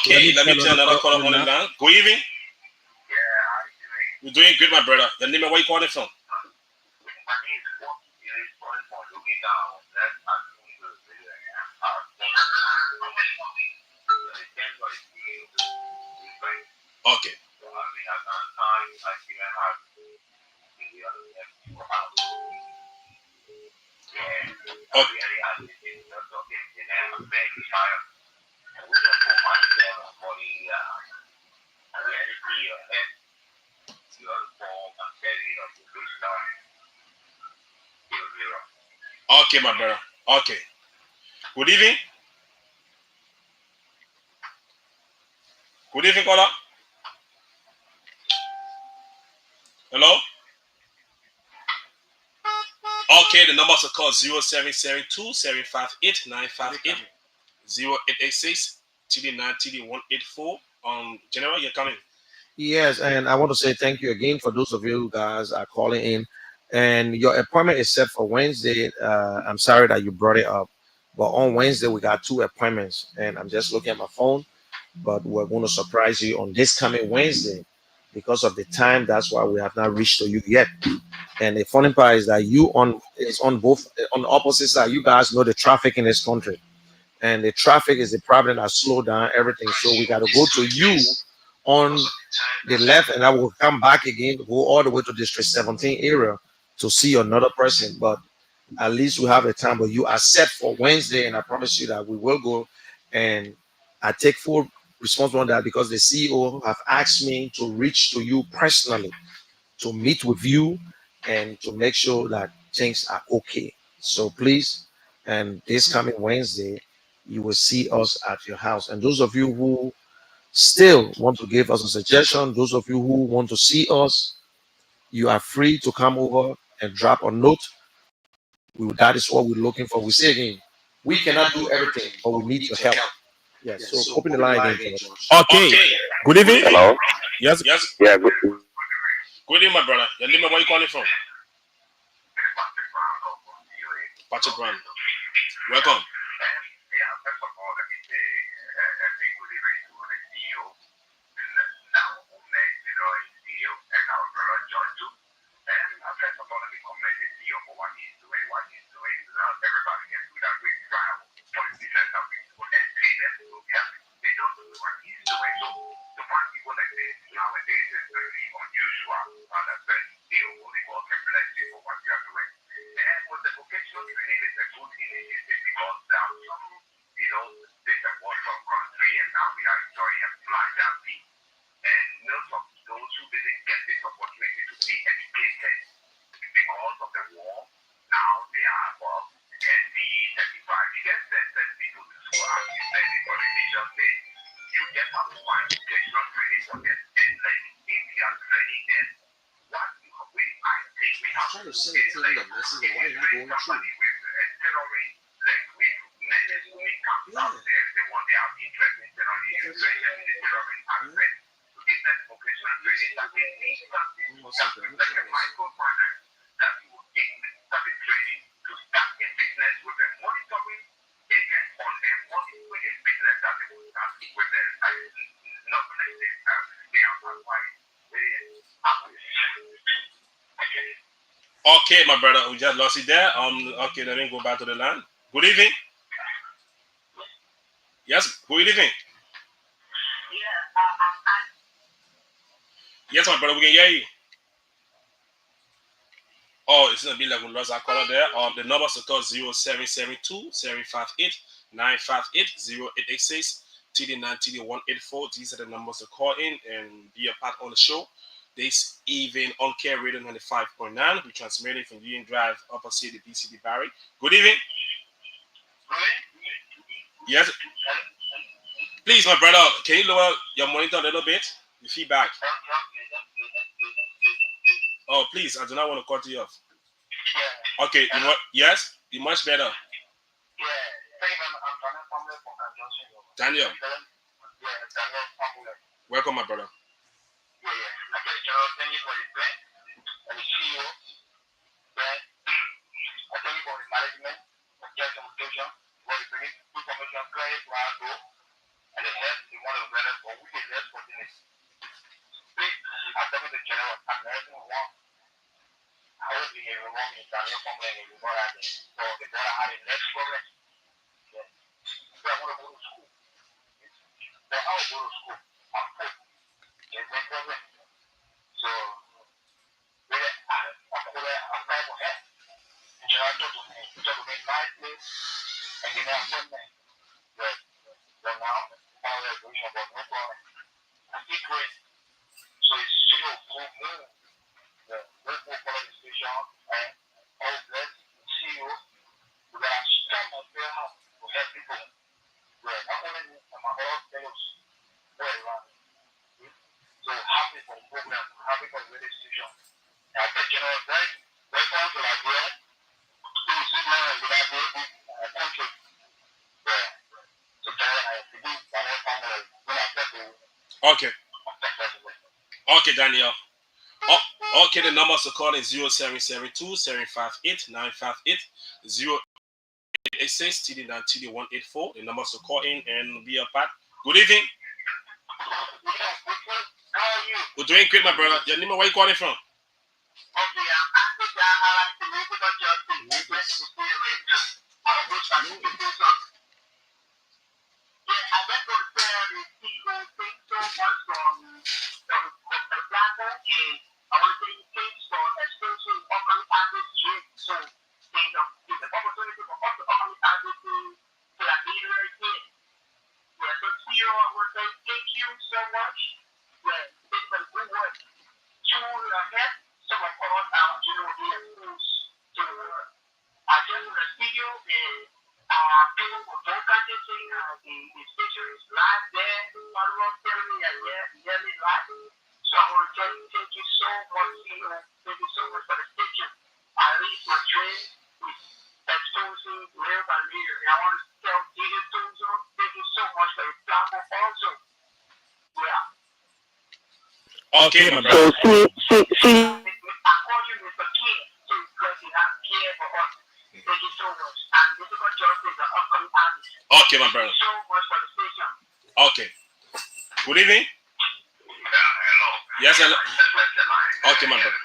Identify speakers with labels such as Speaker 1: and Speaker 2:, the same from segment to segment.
Speaker 1: Okay, let me turn another caller on the line. Good evening. You're doing good, my brother. Your name and where you calling from? Okay. Okay, my brother. Okay. Good evening. Good evening, caller. Hello? Okay, the numbers are called 0772 758 958 0886 TD9 TD184. General, you're coming.
Speaker 2: Yes, and I want to say thank you again for those of you who guys are calling in. And your appointment is set for Wednesday. I'm sorry that you brought it up, but on Wednesday we got two appointments, and I'm just looking at my phone. But we're going to surprise you on this coming Wednesday because of the time. That's why we have not reached to you yet. And the funny part is that you on is on both on the opposite side. You guys know the traffic in this country, and the traffic is the problem that slow down everything. So we got to go to you on the left, and I will come back again, go all the way to District 17 area to see another person. But at least we have a time. But you are set for Wednesday, and I promise you that we will go. And I take full responsibility on that because the CEO have asked me to reach to you personally to meet with you and to make sure that things are okay. So please, and this coming Wednesday, you will see us at your house. And those of you who still want to give us a suggestion, those of you who want to see us, you are free to come over and drop a note. That is what we're looking for. We say again, we cannot do everything, but we need your help. Yes. So open the line again, George.
Speaker 1: Okay. Good evening.
Speaker 3: Hello.
Speaker 1: Yes.
Speaker 3: Yeah.
Speaker 1: Good evening, my brother. Your name and where you calling from? Patrick Brown. Welcome. Okay, my brother, we just lost it there. Okay, let me go back to the line. Good evening. Yes, good evening. Yes, my brother, we can hear you. Oh, it's gonna be like we lost our caller there. The numbers to call 0772 758 958 0886 TD9 TD184. These are the numbers to call in and be a part on the show. This evening on Kear Radio 95.9. We transmitting from Union Drive, opposite the BCD Barry. Good evening. Yes. Please, my brother, can you lower your monitor a little bit? The feedback. Oh, please, I do not want to cut you off. Okay, yes, you much better. Daniel. Welcome, my brother. Thank you for the plan and the CEO. I thank you for the management, for care communication, for the bringing information clearly to our goal, and the health we want to better for we can less for this. Please, I thank you the general and everyone. I hope you hear wrong in Daniel from the Lord so the brother had a next problem. Yes. So I want to go to school. So I will go to school. I'm full. There's no problem. So I'm going for help. And you have to make nicely and give me an appointment. But now, all the resolution about no problem. I think great. So it's still full moon. The local quality station and all bless see you. We got to stand up there to help people. We're not only my whole fellows. We're around. So happy for the program, happy for the radio station. I think General Bright, welcome to Liberia. Okay. Okay, Daniel. Oh, okay, the numbers to call is 0772 758 958 0886 TD9 184. The numbers to call in and be a part. Good evening. How are you? We're doing great, my brother. Your name, where you calling from? Okay, okay, my brother. I call you Mr. Kear, because you have care for us. Thank you so much. And this is what John is an upcoming artist. Okay, my brother. Thank you so much for the station. Okay. Good evening. Yeah, hello. Yes, hello. Okay, my brother.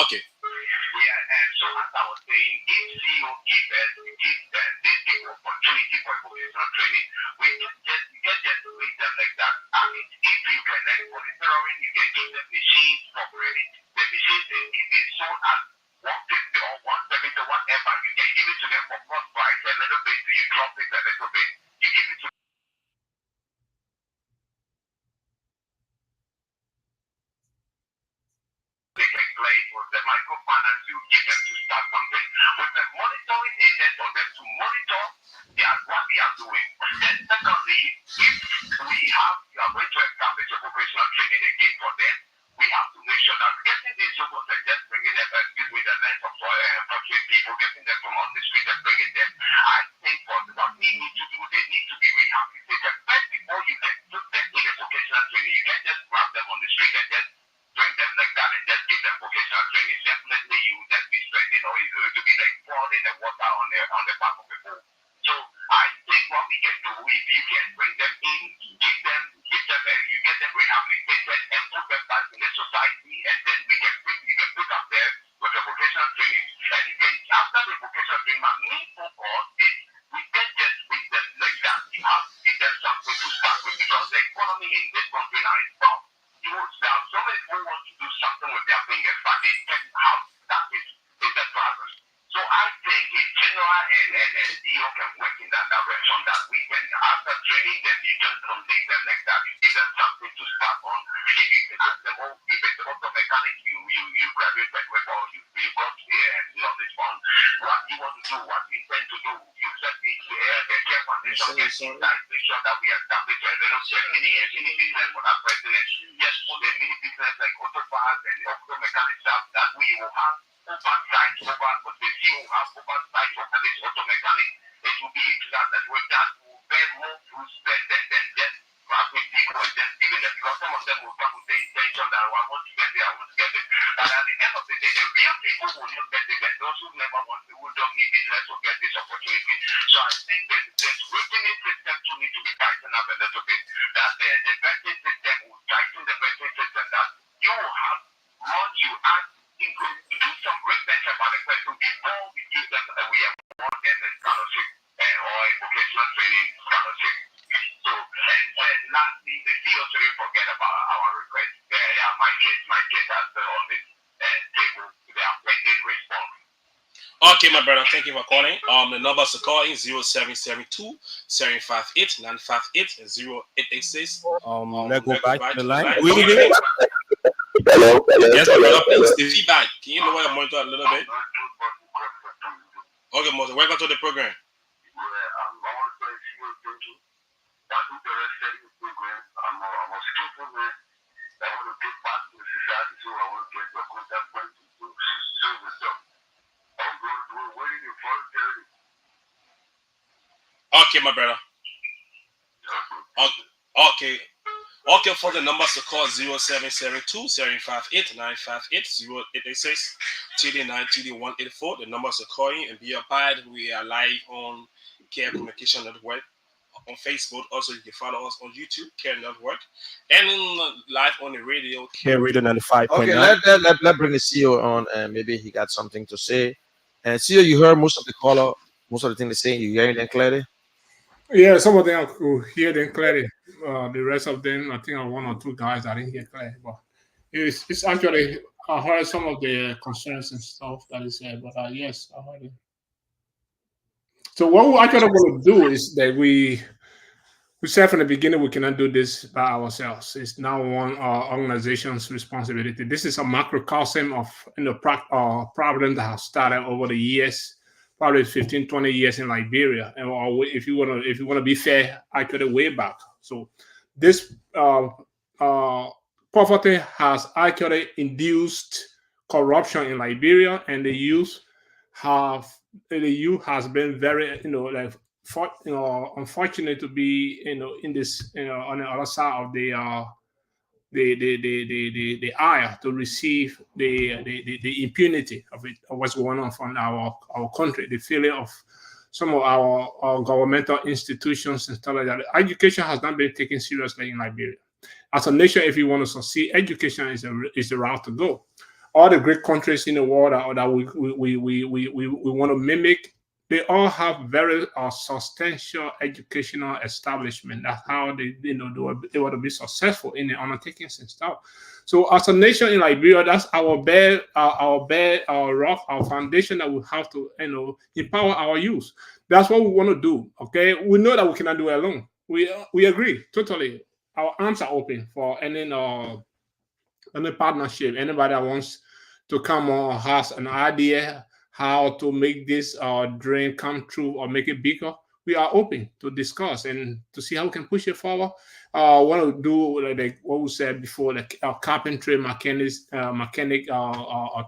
Speaker 1: Okay. Yeah, and so as I was saying, if CEO give these people opportunity for vocational training, we can just treat them like that. I mean, if you can like monitoring, you can give them machines for credit. The machines, if it's sold at 150 or 170 or whatever, you can give it to them for cost price a little bit, you drop it a little bit, you give it to they can play with the microfinance, you give them to start something. With the monitoring agent on them to monitor what they are doing. Then secondly, if you are going to establish a vocational training again for them, we have to make sure that getting these jobs and just bringing them, with the length of portrait people, getting them from on the street and bringing them, I think what we need to do, they need to be rehabilitated. First, before you can put them in a vocational training, you can't just grab them on the street and just bring them like that and just give them vocational training. Definitely, you will just be spending, or it will be like pouring the water on the back of the boat. So I think what we can do, if you can bring them in, give them, you get them rehabilitated and put them back in the society, and then you can pick up there with the vocational training. And you can, after the vocational training, my main focus is we can't just bring them like that. You have to give them something to start with, because the economy in this country now is tough. You will have so many people want to do something with their fingers, but they can't. How that is the progress. So I think if General and CEO can work in that direction, that we can, after training them, you just don't leave them like that. You give them something to start on. If do, what we intend to do, you said the Care Foundation gets inside, make sure that we establish a little mini business for that person, and just put a mini business like auto parts and auto mechanic stuff that we will have oversight over, but the CEO will have oversight over this auto mechanic. It will be that way that will bear more fruits than just grabbing people and just giving them, because some of them will come with the intention that, oh, I want to get it, I want to get it. But at the end of the day, the real people will not get it, and those who never want, who don't need business will get this opportunity. So I think that the scrutiny system too need to be tightened up a little bit. That the vetting system will tighten the vetting system, that you will have, once you ask, do some research about the person before we give them, we award them a scholarship or a vocational training scholarship. So, and lastly, the CO3 forget about our request. My kids are still on this table. They are pending response.
Speaker 3: Okay, my brother, thank you for calling. The numbers to call in 0772 758 958 and 0886.
Speaker 4: Let's go back to the line.
Speaker 3: Good evening.
Speaker 1: Hello?
Speaker 3: Yes, my brother, please. The feedback. Can you lower your monitor a little bit? Okay, Moses, welcome to the program.
Speaker 1: I'm a skillful man. I want to get back to society, so I want to get the contact point to serve with them. I'm going to waiting in voluntary.
Speaker 3: Okay, my brother. Okay. Okay, for the numbers to call 0772 758 958 0886 TD9 TD184. The numbers to call in and be a part. We are live on Care Communication Network on Facebook. Also, you can follow us on YouTube, Care Network, and live on the radio,
Speaker 4: Care Radio 95.9.
Speaker 2: Okay, let bring the CEO on, and maybe he got something to say. And CEO, you heard most of the caller, most of the things they say. You hearing them clearly?
Speaker 5: Yeah, some of them I could hear them clearly. The rest of them, I think, are one or two guys I didn't hear clearly. But it's actually, I heard some of the concerns and stuff that is said. But yes, I heard it. So what we actually want to do is that we said from the beginning we cannot do this by ourselves. It's now one organization's responsibility. This is a macrocosm of problem that has started over the years, probably 15, 20 years in Liberia. And if you want to be fair, actually way back. So this poverty has actually induced corruption in Liberia, and the youth has been very, unfortunate to be, in this, on the other side of the aisle to receive the impunity of it, of what's going on from our country, the failure of some of our governmental institutions and stuff like that. Education has not been taken seriously in Liberia. As a nation, if you want to succeed, education is the route to go. All the great countries in the world that we want to mimic, they all have very substantial educational establishment. That's how they want to be successful in the undertakings and stuff. So as a nation in Liberia, that's our bed, our rock, our foundation that we have to empower our youth. That's what we want to do. Okay, we know that we cannot do it alone. We agree totally. Our arms are open for any partnership. Anybody that wants to come on has an idea how to make this dream come true or make it bigger, we are open to discuss and to see how we can push it forward. Want to do like what we said before, like carpentry, mechanic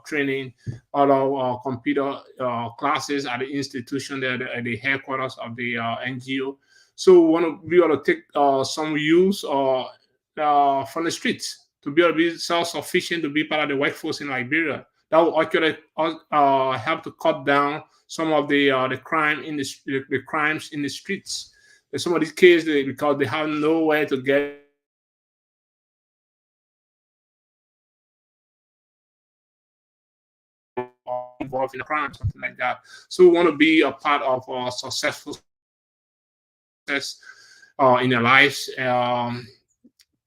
Speaker 5: training, other computer classes at the institution there at the headquarters of the NGO. So we want to take some youth from the streets to be able to be self-sufficient, to be part of the workforce in Liberia. That will actually help to cut down some of the crime in the crimes in the streets. There's some of these kids, because they have nowhere to get involved in a crime, something like that. So we want to be a part of a successful success in their lives,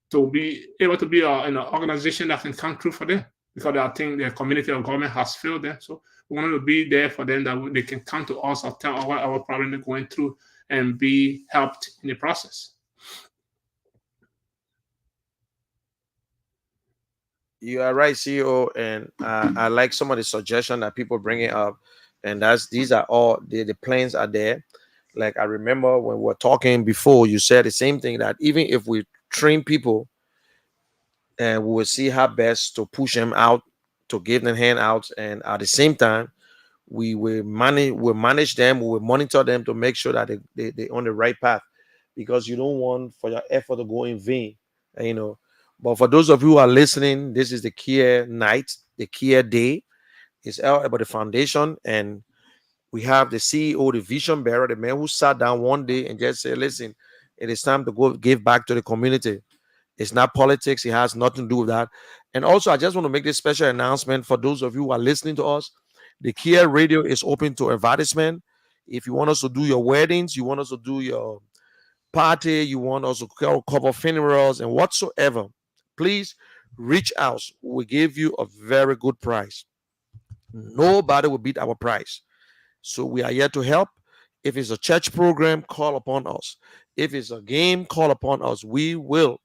Speaker 5: to be able to be in an organization that can come true for them, because I think the community or government has failed them. So we want to be there for them, that they can come to us or tell what our problem they're going through and be helped in the process.
Speaker 2: You are right, CEO, and I like some of the suggestion that people bringing up. and these are all the plans are there. Like I remember when we were talking before, you said the same thing, that even if we train people, and we will see how best to push them out, to give them handouts, and at the same time we manage them, we will monitor them to make sure that they on the right path, because you don't want for your effort to go in vain, you know. But for those of you who are listening, this is the Kear night, the Kear day. It's all about the foundation, and we have the CEO, the vision bearer, the man who sat down one day and just said, listen, it is time to go give back to the community. It's not politics. It has nothing to do with that. And also, I just want to make this special announcement for those of you who are listening to us. The Kear Radio is open to advertisement. If you want us to do your weddings, you want us to do your party, you want us to cover funerals and whatsoever, please reach out. We give you a very good price. Nobody will beat our price. So we are here to help. If it's a church program, call upon us. If it's a game, call upon us. We will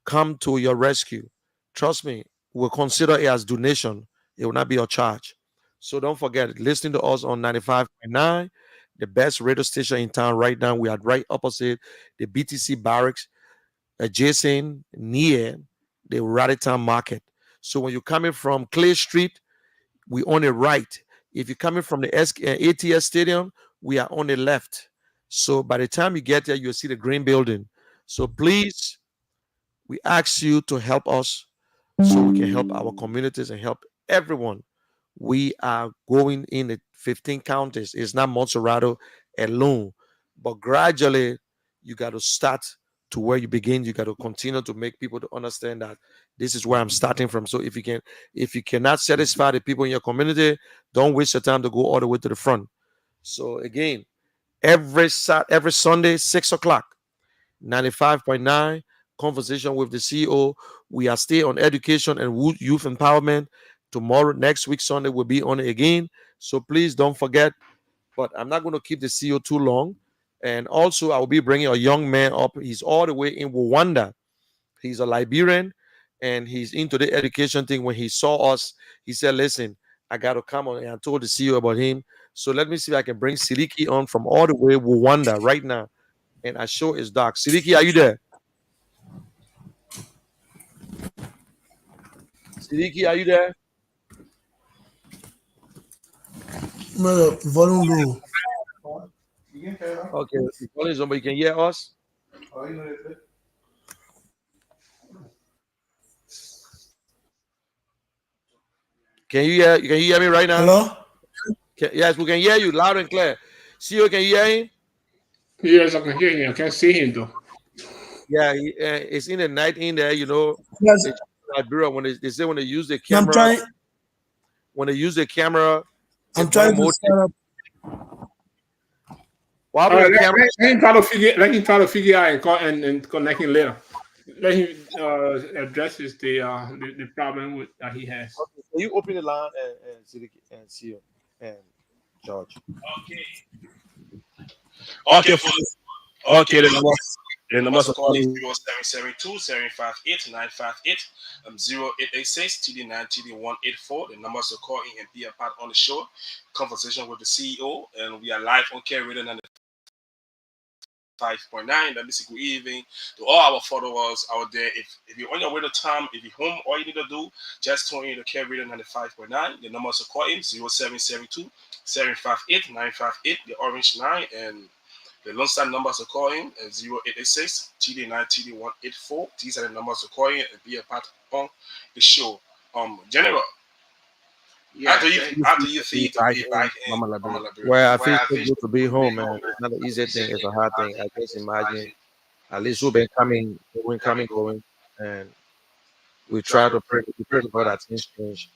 Speaker 2: come to your rescue. Trust me, we'll consider it as donation. It will not be a charge. So don't forget, listening to us on 95.9, the best radio station in town right now. We are right opposite the BTC barracks, adjacent near the Raditown Market. So when you're coming from Clay Street, we on the right. If you're coming from the ATS Stadium, we are on the left. So by the time you get there, you'll see the green building. So please, we ask you to help us so we can help our communities and help everyone. We are going in the 15 counties. It's not Montserrado alone, but gradually you got to start to where you begin. You got to continue to make people to understand that this is where I'm starting from. So if you cannot satisfy the people in your community, don't waste your time to go all the way to the front. So again, every Sunday, 6 o'clock, 95.9, conversation with the CEO. We are still on education and youth empowerment. Tomorrow, next week, Sunday, will be on it again. So please don't forget. But I'm not going to keep the CEO too long. And also, I will be bringing a young man up. He's all the way in Rwanda. He's a Liberian, and he's into the education thing. When he saw us, he said, listen, I got to come on. And I told the CEO about him. So let me see if I can bring Siliki on from all the way Rwanda right now. And I show is dark. Siliki, are you there? Sidiki, are you there?
Speaker 6: Volume low.
Speaker 2: Okay, the phone is on, but you can hear us. Can you hear me right now?
Speaker 6: Hello?
Speaker 2: Yes, we can hear you loud and clear. CEO, can you hear him?
Speaker 5: Yes, I can hear him. I can't see him though.
Speaker 2: Yeah, it's in the night in there, you know.
Speaker 6: Yes.
Speaker 2: Liberia, when they say when they use the
Speaker 6: I'm
Speaker 2: camera,
Speaker 6: trying.
Speaker 2: when they use the camera,
Speaker 6: I'm trying to set up.
Speaker 2: what
Speaker 5: All
Speaker 2: happened
Speaker 5: right,
Speaker 2: to the camera?
Speaker 5: let him try to figure out and connect him later. Let him address the problem that he has.
Speaker 2: Okay, can you open the line and Sidiki and CEO and George?
Speaker 3: Okay, okay, the numbers are calling 0772 758 958 0886 TD9 TD184. The numbers are calling and be a part on the show. Conversation with the CEO, and we are live on Kear Radio 95.9. Let me say good evening to all our followers out there. If you're on your way to town, if you're home, all you need to do, just tune in to Kear Radio 95.9. The numbers are calling 0772 758 958, the orange line, and the Lone Star numbers are calling 0886 TD9 TD184. These are the numbers to call in and be a part on the show. General, how do you feel to be back in Mama Liberia?
Speaker 2: Well, I feel so good to be home, man. It's not an easy thing, it's a hard thing. I just imagine at least we've been going, and we try to pray to God that things change.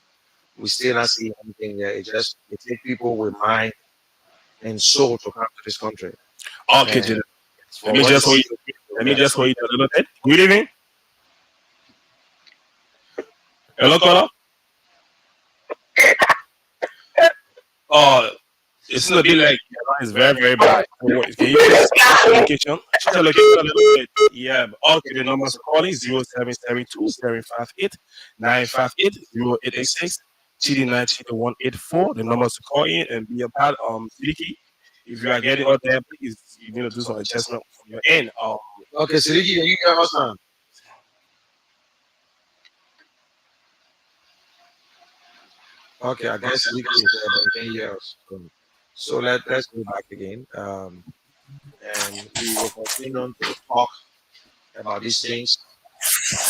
Speaker 2: We still not see anything there. It takes people with mind and soul to come to this country.
Speaker 3: Okay, General. Let me just hold you a little bit. Good evening. Hello, caller. Oh, it's not a bit like it's very, very bad. Can you please change the location? Change the location a little bit. Yeah. Okay, the numbers are calling 0772 758 958 0886
Speaker 4: TD9TD184. The numbers to call in and be a part. Sidiki, if you are getting out there, please, you need to do some adjustment from your end.
Speaker 2: Okay, Sidiki, can you hear us now? Okay, I guess Sidiki is there, but he can hear us. So let's go back again. And we will continue on to talk about these things.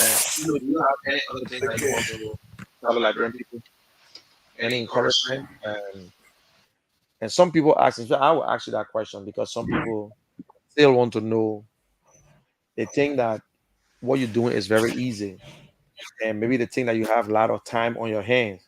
Speaker 2: And do you have any other thing that you want to tell the Liberian people? Any encouragement? And some people ask, so I will ask you that question because some people still want to know. They think that what you're doing is very easy, and maybe they think that you have a lot of time on your hands.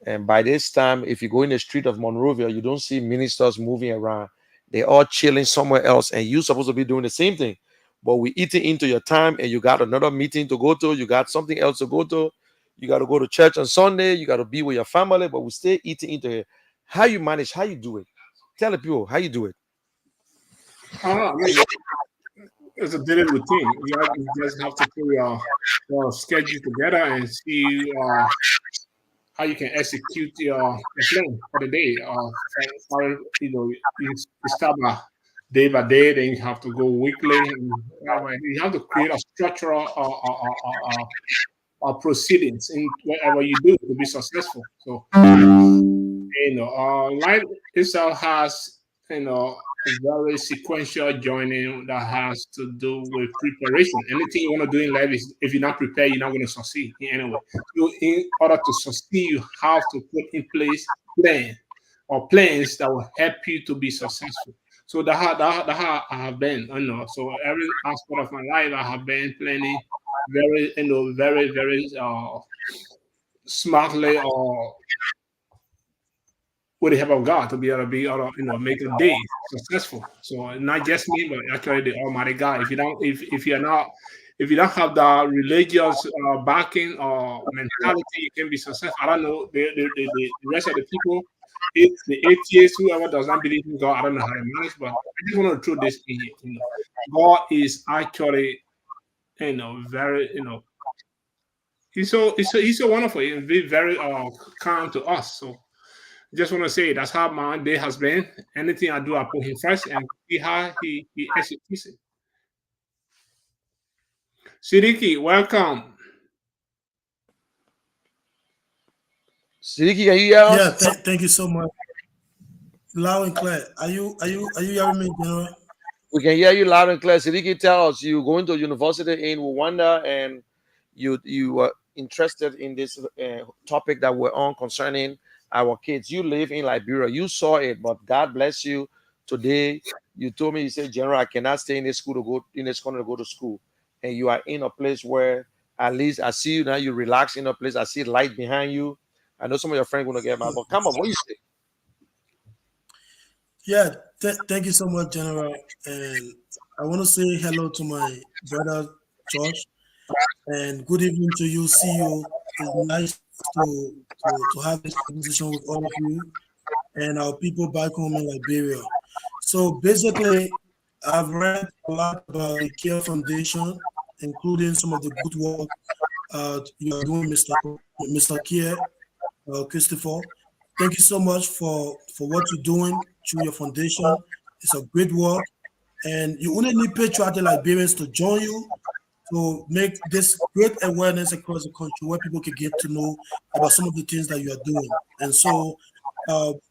Speaker 2: And by this time, if you go in the street of Monrovia, you don't see ministers moving around. They're all chilling somewhere else, and you're supposed to be doing the same thing. But we eating into your time, and you got another meeting to go to. You got something else to go to. You got to go to church on Sunday. You got to be with your family, but we stay eating into it. How you manage? How you do it? Tell the people how you do it.
Speaker 5: I mean, it's a daily routine. You just have to put your schedule together and see how you can execute your plan for the day. You start by day, then you have to go weekly. And, you have to create a structural proceedings in whatever you do to be successful. So, life itself has, a very sequential journey that has to do with preparation. Anything you want to do in life is, if you're not prepared, you're not going to succeed in any way. So, in order to succeed, you have to put in place plans that will help you to be successful. So that how I have been, So every aspect of my life, I have been planning very smartly, or with the help of God, to be able to make a day successful. So not just me, but actually the Almighty God. If you don't have the religious backing or mentality, you can be successful. I don't know the rest of the people. The atheists, whoever does not believe in God, I don't know how to manage, but I just want to throw this in here. God is actually, very, he's so wonderful. He's very kind to us. So just want to say that's how my day has been. Anything I do, I put him first and see how he executes it. Sidiki, welcome.
Speaker 2: Sidiki, can you hear
Speaker 6: Yeah,
Speaker 2: us?
Speaker 6: thank you so much. Loud and clear. Are you hearing me, General?
Speaker 2: We can hear you loud and clear. Sidiki, tell us you going to university in Rwanda and you were interested in this topic that we're on concerning our kids. You live in Liberia. You saw it, but God bless you. Today, you told me, you said, General, I cannot stay in this school to go in this country to go to school. And you are in a place where at least I see you now, you relax in a place. I see light behind you. I know some of your friends going to get mad, but come on, what you say?
Speaker 6: Yeah, thank you so much, General. And I want to say hello to my brother George, and good evening to you, CEO. It's nice to have this conversation with all of you and our people back home in Liberia. So basically, I've read a lot about the Kear Foundation, including some of the good work you are doing, Mr. Kear, Christopher. Thank you so much for what you're doing through your foundation. It's a great work, and you only need patriotic Liberians to join you to make this great awareness across the country where people can get to know about some of the things that you are doing. And so,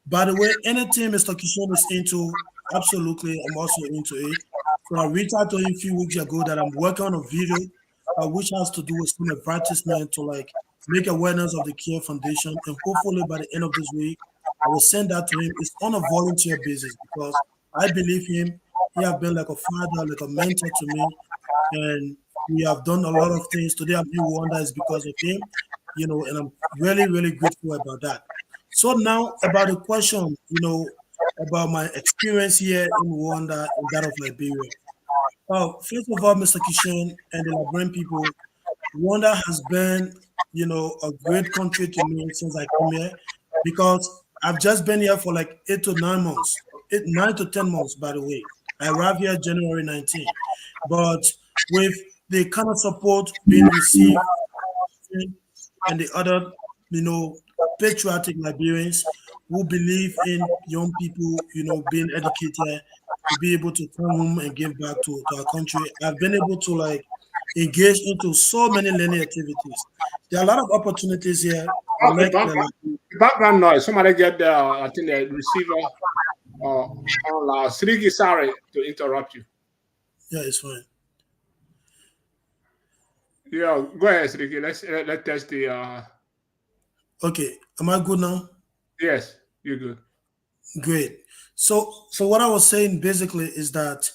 Speaker 6: by the way, anything Mr. Kishon is into, absolutely, I'm also into it. So I reached out to him a few weeks ago that I'm working on a video which has to do with some advertisement to like make awareness of the Care Foundation. And hopefully by the end of this week, I will send that to him. It's on a volunteer basis because I believe him. He has been like a father, like a mentor to me. And we have done a lot of things. Today I'm in Rwanda is because of him, and I'm really, really grateful about that. So now about the question, about my experience here in Rwanda and that of Liberia. First of all, Mr. Kishen and the Liberian people, Rwanda has been, a great country to me since I came here because I've just been here for like 8 to 9 months, 9 to 10 months, by the way. I arrived here January 19, but with the kind of support being received and the other, patriotic Liberians who believe in young people, being educated to be able to come home and give back to our country. I've been able to like engage into so many learning activities. There are a lot of opportunities here.
Speaker 5: Oh,
Speaker 6: Like the
Speaker 5: the background noise. Somebody get the, I think the receiver on loud. Sriki, sorry to interrupt you.
Speaker 6: yeah, it's fine.
Speaker 5: Yeah, go ahead, Sriki. Let's test the.
Speaker 6: Okay, am I good now?
Speaker 5: Yes, you're good.
Speaker 6: Great. So what I was saying basically is that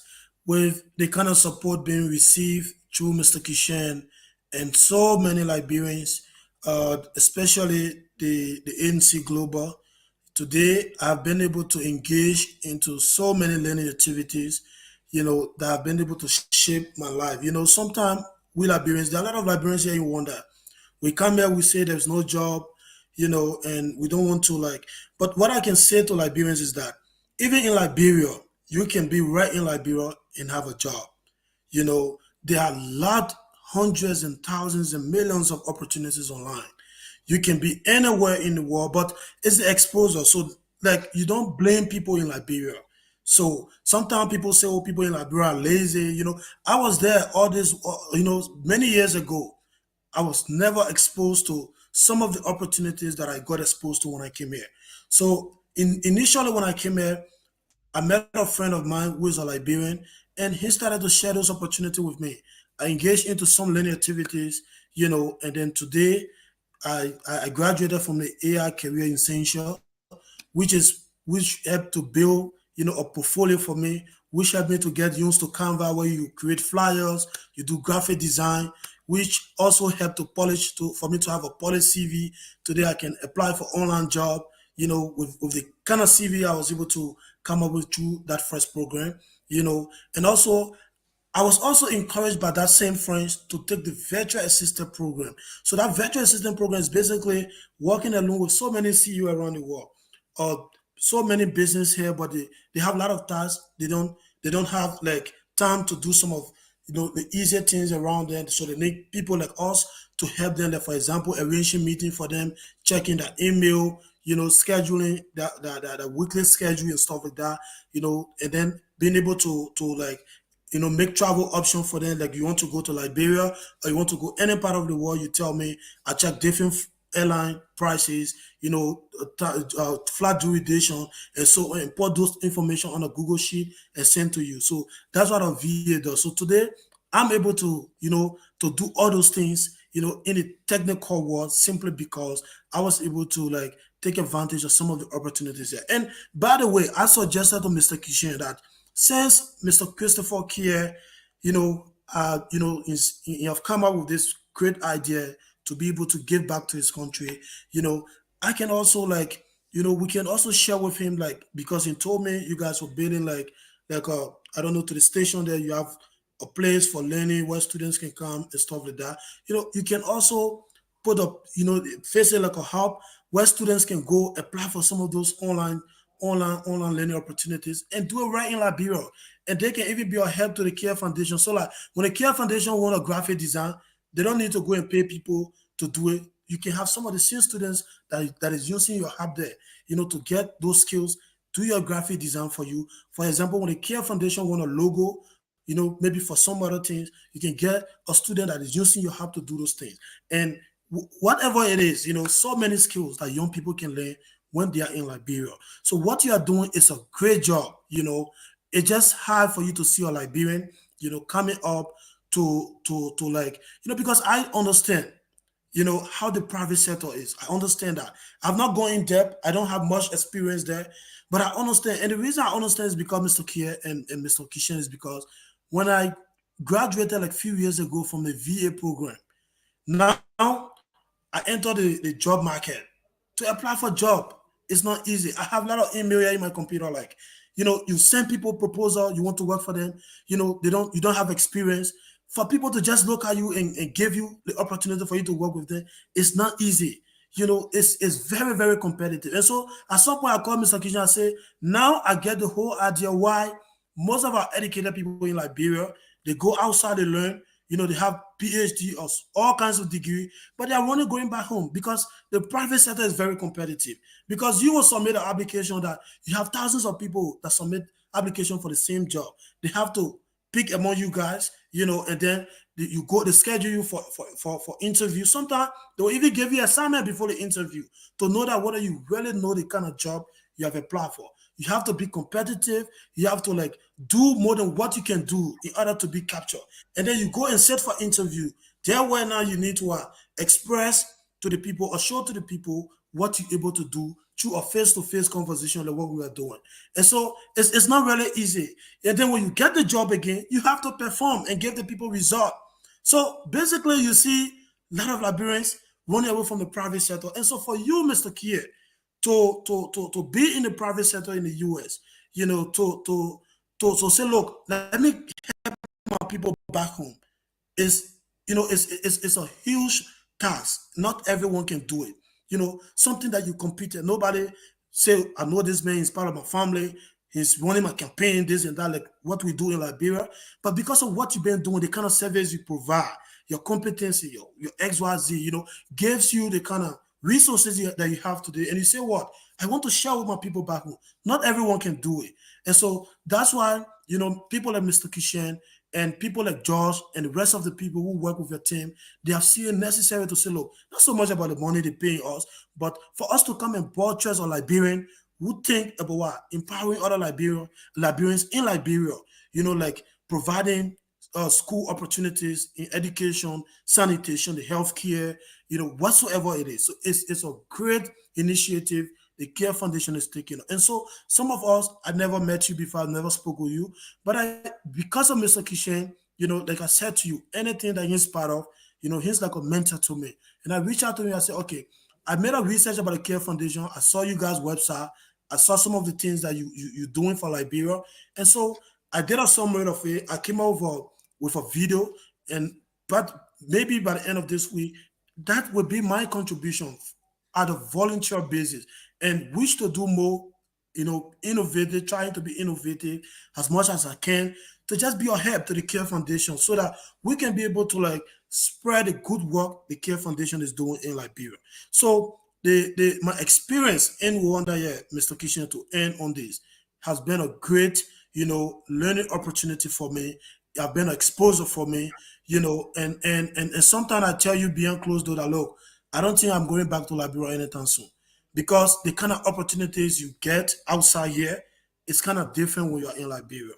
Speaker 6: with the kind of support being received through Mr. Kishan and so many Liberians, especially the ANC Global, today I've been able to engage into so many learning activities, that have been able to shape my life. Sometimes we Liberians, there are a lot of Liberians here in wonder. We come here, we say there's no job, and we don't want to like. But what I can say to Liberians is that even in Liberia, you can be right in Liberia and have a job. There are hundreds and thousands and millions of opportunities online. You can be anywhere in the world, but it's the exposure. So, like, you don't blame people in Liberia. So sometimes people say, "Oh, people in Liberia are lazy." I was there all this, many years ago. I was never exposed to some of the opportunities that I got exposed to when I came here. So initially when I came here, I met a friend of mine who is a Liberian, and he started to share those opportunities with me. I engaged into some learning activities, and then today I graduated from the AI career in Essential, which helped to build a portfolio for me, which helped me to get used to Canva where you create flyers, you do graphic design, which also helped to polish to for me to have a polished CV. Today I can apply for online job, with the kind of CV I was able to come up with through that first program, and also I was also encouraged by that same friends to take the virtual assistant program. So that virtual assistant program is basically working along with so many CEO around the world, so many business here, but they have a lot of tasks. They don't have like time to do some of the easier things around them. So they need people like us to help them. Like for example, arranging meeting for them, checking their email, scheduling the weekly schedule and stuff like that. And then being able to like make travel option for them. Like you want to go to Liberia or you want to go any part of the world, you tell me. I check different airline prices, flight duration, and so import those information on a Google sheet and send to you. So that's what a VA does. So today I'm able to, to do all those things, in the technical world simply because I was able to like take advantage of some of the opportunities there. And by the way, I suggested to Mr. Kishen that since Mr. Christopher Kear, he have come up with this great idea to be able to give back to his country, I can also like, we can also share with him like because he told me you guys were building like I don't know to the station there you have a place for learning where students can come and stuff like that. You can also put up, face it like a hub where students can go apply for some of those online learning opportunities and do it right in Liberia. And they can even be a help to the Care Foundation. So like when the Care Foundation want a graphic design, they don't need to go and pay people to do it. You can have some of the same students that is using your app there, to get those skills, do your graphic design for you. For example, when the Care Foundation want a logo, maybe for some other things, you can get a student that is using your app to do those things. And whatever it is, so many skills that young people can learn when they are in Liberia. So what you are doing is a great job. It's just hard for you to see a Liberian, coming up to like, because I understand, how the private sector is. I understand that. I've not gone in depth. I don't have much experience there, but I understand. And the reason I understand is because Mr. Kier and Mr. Kishan is because when I graduated like a few years ago from the VA program, now I entered the job market to apply for job. It's not easy. I have a lot of email here in my computer. Like, you send people proposal, you want to work for them, you don't have experience. For people to just look at you and give you the opportunity for you to work with them, it's not easy. It's very, very competitive. And so at some point I called Mr. Kishan and say, now I get the whole idea why most of our educated people in Liberia, they go outside, they learn, they have PhD or all kinds of degree, but they are only going back home because the private sector is very competitive. Because you will submit an application that you have thousands of people that submit application for the same job. They have to pick among you guys, and then you go, they schedule you for interview. Sometimes they will even give you assignment before the interview to know that whether you really know the kind of job you have applied for. You have to be competitive. You have to like do more than what you can do in order to be captured. And then you go and sit for interview. There where now you need to express to the people or show to the people what you're able to do through a face-to-face conversation like what we are doing. And so it's not really easy. And then when you get the job again, you have to perform and give the people result. So basically you see a lot of Liberians running away from the private sector. And so for you, Mr. Kear, to be in the private sector in the US, to say, look, let me help my people back home is, it's a huge task. Not everyone can do it. Something that you competed. Nobody say, I know this man is part of my family. He's running my campaign, this and that, like what we do in Liberia. But because of what you've been doing, the kind of service you provide, your competency, your XYZ, gives you the kind of resources that you have today. And you say, what? I want to share with my people back home. Not everyone can do it. And so that's why, people like Mr. Kishen and people like George and the rest of the people who work with your team, they have seen it necessary to say, look, not so much about the money they pay us, but for us to come and buttress a Liberian who think about what? Empowering other Liberians in Liberia, like providing school opportunities in education, sanitation, the healthcare, whatsoever it is. So it's a great initiative the Kear Foundation is taking. And so some of us, I never met you before, I never spoke with you, but because of Mr. Kishen, like I said to you, anything that he's part of, he's like a mentor to me. And I reached out to him, I said, okay, I made a research about the Kear Foundation. I saw you guys' website. I saw some of the things that you're doing for Liberia. And so I did a summary of it. I came over with a video, but maybe by the end of this week, that would be my contribution at a volunteer basis, and wish to do more, innovative, trying to be innovative as much as I can to just be a help to the Kear Foundation so that we can be able to like spread the good work the Kear Foundation is doing in Liberia. So my experience in Rwanda here, Mr. Kishen, to end on this has been a great, learning opportunity for me. Have been an exposure for me, and sometimes I tell you beyond closed door that look, I don't think I'm going back to Liberia anytime soon because the kind of opportunities you get outside here is kind of different when you're in Liberia.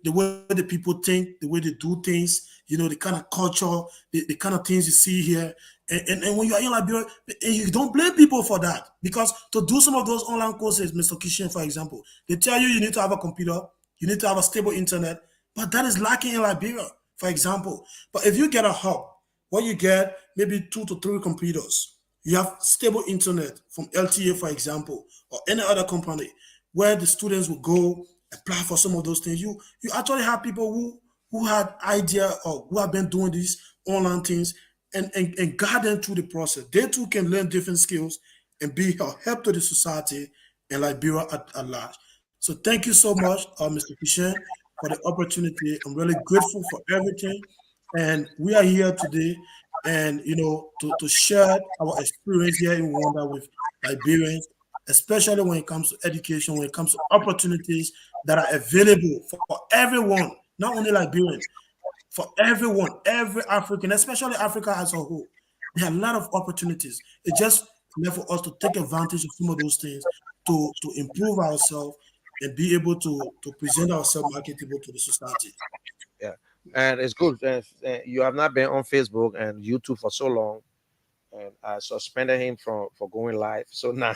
Speaker 6: The way the people think, the way they do things, the kind of culture, the kind of things you see here. And when you're in Liberia, and you don't blame people for that because to do some of those online courses, Mr. Kishen, for example, they tell you need to have a computer, you need to have a stable internet, but that is lacking in Liberia, for example. But if you get a hub, what you get maybe 2 to 3 computers, you have stable internet from LTA, for example, or any other company where the students will go apply for some of those things. You actually have people who had idea or who have been doing these online things and guide them through the process. They too can learn different skills and be a help to the society and Liberia at large. So thank you so much, Mr. Kishen, for the opportunity. I'm really grateful for everything. And we are here today and, to share our experience here in Rwanda with Liberians, especially when it comes to education, when it comes to opportunities that are available for everyone, not only Liberian, for everyone, every African, especially Africa as a whole. There are a lot of opportunities. It's just left for us to take advantage of some of those things to improve ourselves and be able to present ourselves marketable to the society.
Speaker 2: Yeah, and it's good. You have not been on Facebook and YouTube for so long, and I suspended him for going live. So now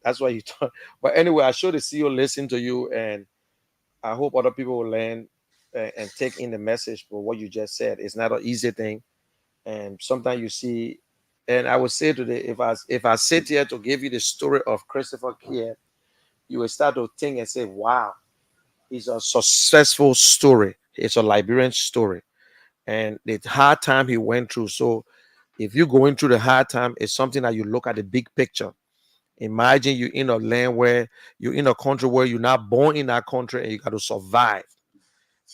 Speaker 2: that's why you talk. But anyway, I sure to see you, listen to you, and I hope other people will learn and take in the message for what you just said. It's not an easy thing, and sometimes you see. And I would say today, if I sit here to give you the story of Christopher Kear, you will start to think and say, "Wow, it's a successful story. It's a Liberian story, and the hard time he went through." So, if you're going through the hard time, it's something that you look at the big picture. Imagine you're in a land where you're in a country where you're not born in that country and you got to survive.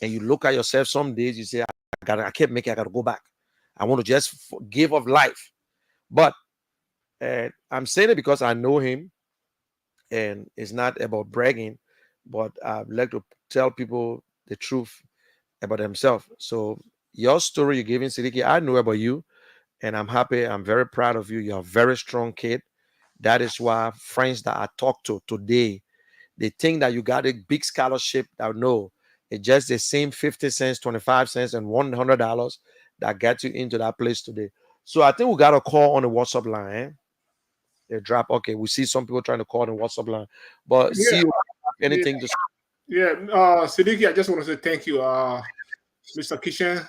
Speaker 2: And you look at yourself some days, you say, I can't make it. I gotta go back. I want to just give of life. But I'm saying it because I know him, and it's not about bragging, but I like to tell people the truth about themselves. So your story you're giving, Siddiqui, I know about you, and I'm happy. I'm very proud of you. You're a very strong kid. That is why friends that I talk to today, they think that you got a big scholarship. That no, it's just the same 50 cents, 25 cents, and $100 that get you into that place today. So I think we got a call on the WhatsApp line. They drop. Okay, we see some people trying to call on the WhatsApp line, but
Speaker 5: Yeah,
Speaker 2: see you
Speaker 5: yeah,
Speaker 2: anything to
Speaker 5: yeah. Siddiqui, I just want to say thank you, Mr. Kishan.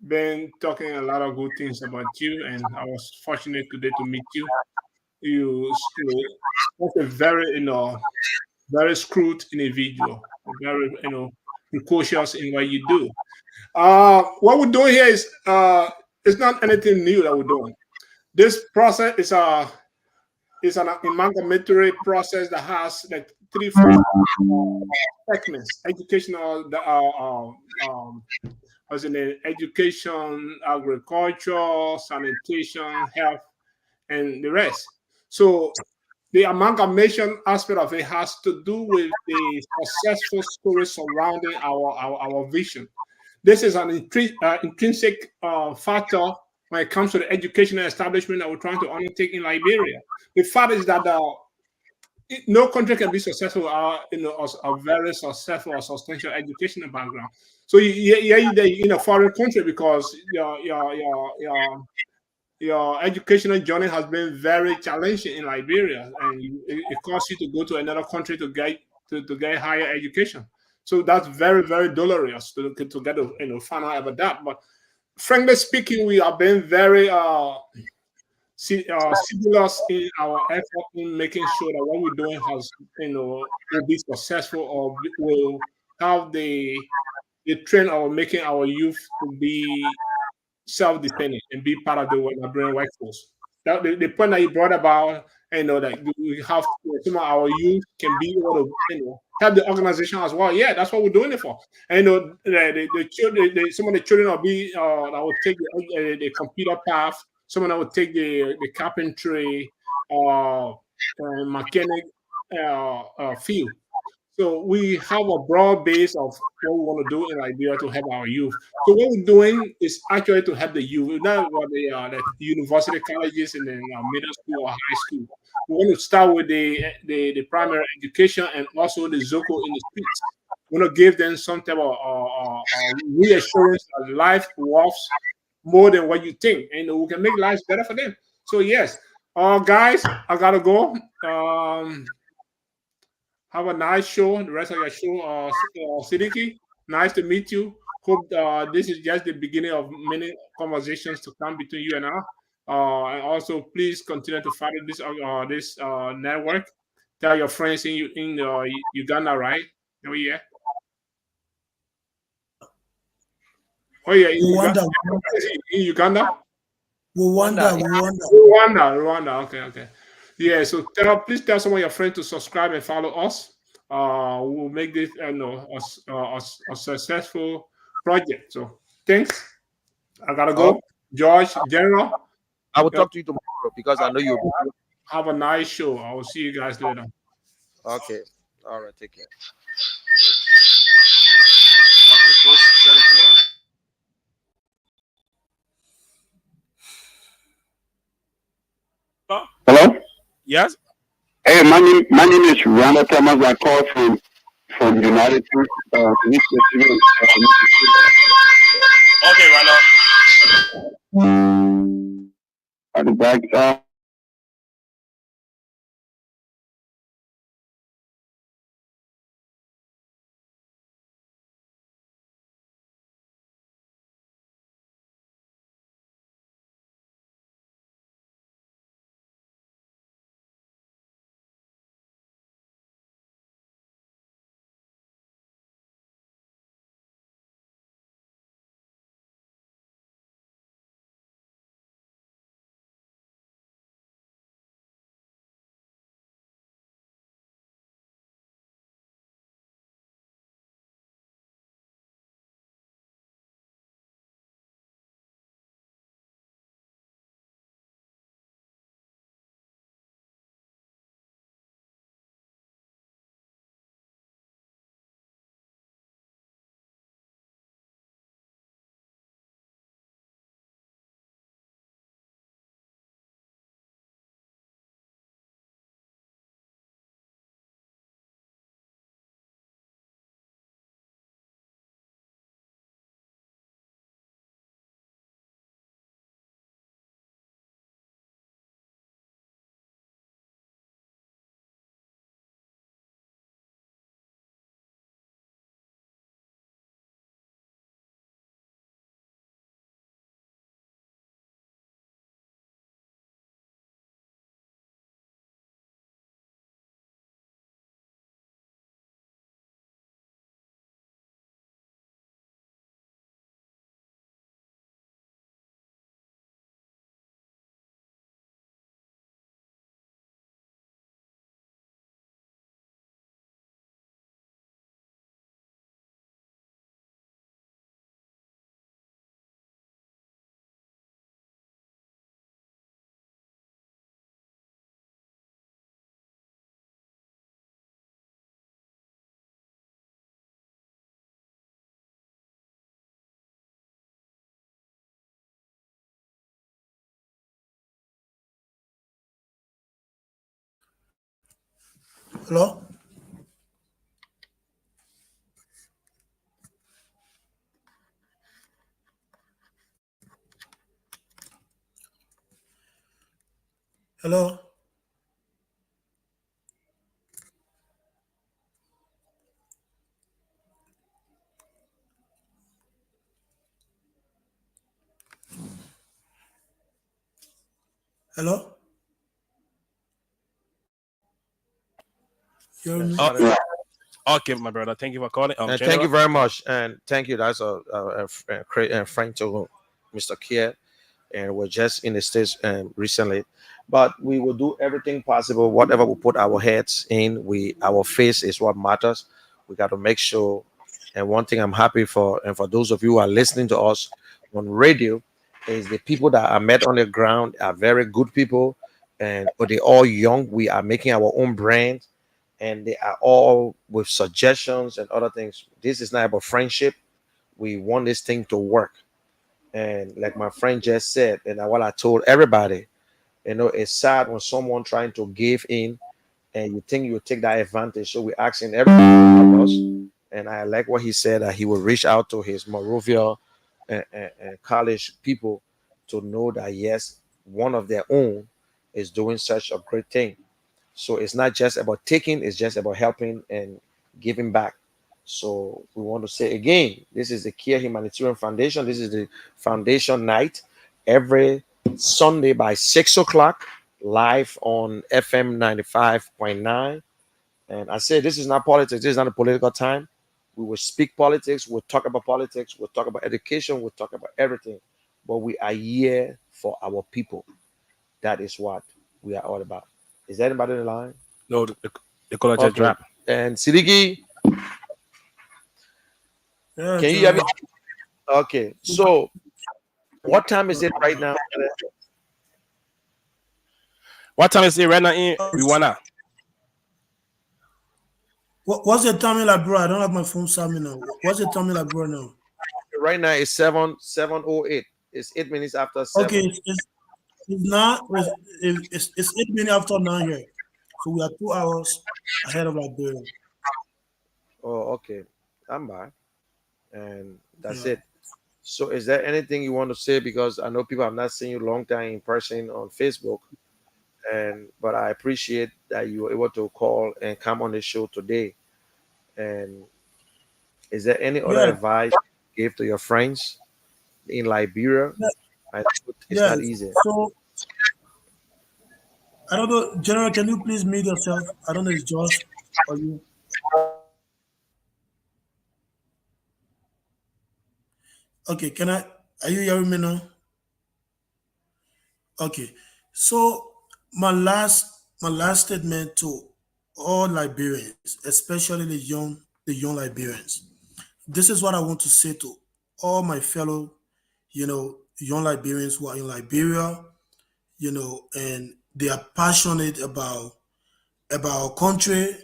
Speaker 5: Been talking a lot of good things about you, and I was fortunate today to meet you. You such a very, very screwed individual, very, precocious in what you do. What we're doing here is, it's not anything new that we're doing. This process is an amalgamatory process that has like three, four segments: educational, as in education, agriculture, sanitation, health, and the rest. So the amalgamation aspect of it has to do with the successful story surrounding our vision. This is an intrinsic factor when it comes to the educational establishment that we're trying to undertake in Liberia. The fact is that no country can be successful as a very successful or substantial educational background. So you're in a foreign country because your educational journey has been very challenging in Liberia, and it costs you to go to another country to get higher education. So that's very, very dolorous to get to find out about that. But frankly speaking, we have been very serious in our effort in making sure that what we're doing has will be successful or will have the trend of making our youth to be self-dependent and be part of the Liberian workforce. That the point that you brought about, that we have some of our youth can be able to, help the organization as well. Yeah, that's what we're doing it for. And the children, some of the children will be that will take the computer path. Someone that will take the carpentry, mechanic field. So we have a broad base of what we want to do in Liberia to help our youth. So what we're doing is actually to help the youth, not what the university colleges and then middle school or high school. We want to start with the primary education and also the Zoko in the streets. We want to give them some type of reassurance that life works more than what you think, and we can make lives better for them. So yes, guys, I gotta go. Have a nice show. The rest of your show, Siddiqui. Nice to meet you. Hope this is just the beginning of many conversations to come between you and I. And also, please continue to follow this network. Tell your friends in Uganda, right? Oh yeah. Oh yeah, in Uganda.
Speaker 6: Rwanda,
Speaker 5: In Uganda.
Speaker 6: Rwanda,
Speaker 2: Wanda.
Speaker 6: Rwanda.
Speaker 5: Rwanda. Okay. Yeah. So please tell some of your friends to subscribe and follow us. We'll make this a successful project. So thanks. I gotta
Speaker 2: Oh,
Speaker 5: go. George, General,
Speaker 2: I will
Speaker 5: uh,
Speaker 2: talk to you tomorrow because I know you.
Speaker 5: have a nice show. I will see you guys later.
Speaker 2: Okay. All right. Take care.
Speaker 3: Okay, close. Send it to us.
Speaker 1: Hello?
Speaker 4: Yes.
Speaker 1: Hey, my name is Randall Thomas. I call from United States.
Speaker 3: Okay, right now.
Speaker 1: At the back.
Speaker 6: Hello? Hello? Hello? You hear
Speaker 2: Yes,
Speaker 6: me?
Speaker 2: got it.
Speaker 4: Okay, okay, my brother. Thank you for calling.
Speaker 2: And thank
Speaker 4: General.
Speaker 2: you very much. And thank you. That's a Frank to Mr. Kear. And we're just in the States recently. But we will do everything possible, whatever we put our heads in. Our face is what matters. We got to make sure. And one thing I'm happy for, and for those of you who are listening to us on radio, is the people that are met on the ground are very good people, and but they all young. We are making our own brand, and they are all with suggestions and other things. This is not about friendship. We want this thing to work. And like my friend just said, and what I told everybody, it's sad when someone trying to give in and you think you take that advantage. So we're asking everyone of us. And I like what he said, that he will reach out to his Morovia and college people to know that yes, one of their own is doing such a great thing. So it's not just about taking, it's just about helping and giving back. So we want to say again, this is the Kear Humanitarian Foundation. This is the foundation night every Sunday by 6 o'clock, live on FM 95.9. And I say this is not politics, this is not a political time. We will speak politics, we'll talk about politics, we'll talk about education, we'll talk about everything. But we are here for our people. That is what we are all about. Is there anybody in the line?
Speaker 4: No, the caller just
Speaker 2: Okay.
Speaker 4: dropped.
Speaker 2: And Sidiki,
Speaker 6: Yeah,
Speaker 2: can you hear me?
Speaker 6: General.
Speaker 2: Okay. So what time is it right now?
Speaker 4: What time is it right now in Rwanda?
Speaker 6: What's the time in like, bro? I don't have my phone Sammy now. What's the time in like, bro, now?
Speaker 2: Right now it's 7:08. It's 8 minutes after
Speaker 6: Okay,
Speaker 2: 7.
Speaker 6: it's not, it's 8 minutes after 9 here. So we are 2 hours ahead of Liberia.
Speaker 2: Oh, okay. I'm back. And that's
Speaker 6: Yeah.
Speaker 2: it. So is there anything you want to say? Because I know people have not seen you long time in person on Facebook. And but I appreciate that you were able to call and come on the show today. And is there any other
Speaker 6: Yeah.
Speaker 2: advice you give to your friends in Liberia?
Speaker 6: Yeah.
Speaker 2: I know it's not
Speaker 6: Yes.
Speaker 2: easy.
Speaker 6: So I don't know, General, can you please mute yourself? I don't know if it's Josh or you. Okay, can I, are you hearing me now? Okay. So my last statement to all Liberians, especially the young Liberians. This is what I want to say to all my fellow, young Liberians who are in Liberia, and they are passionate about our country,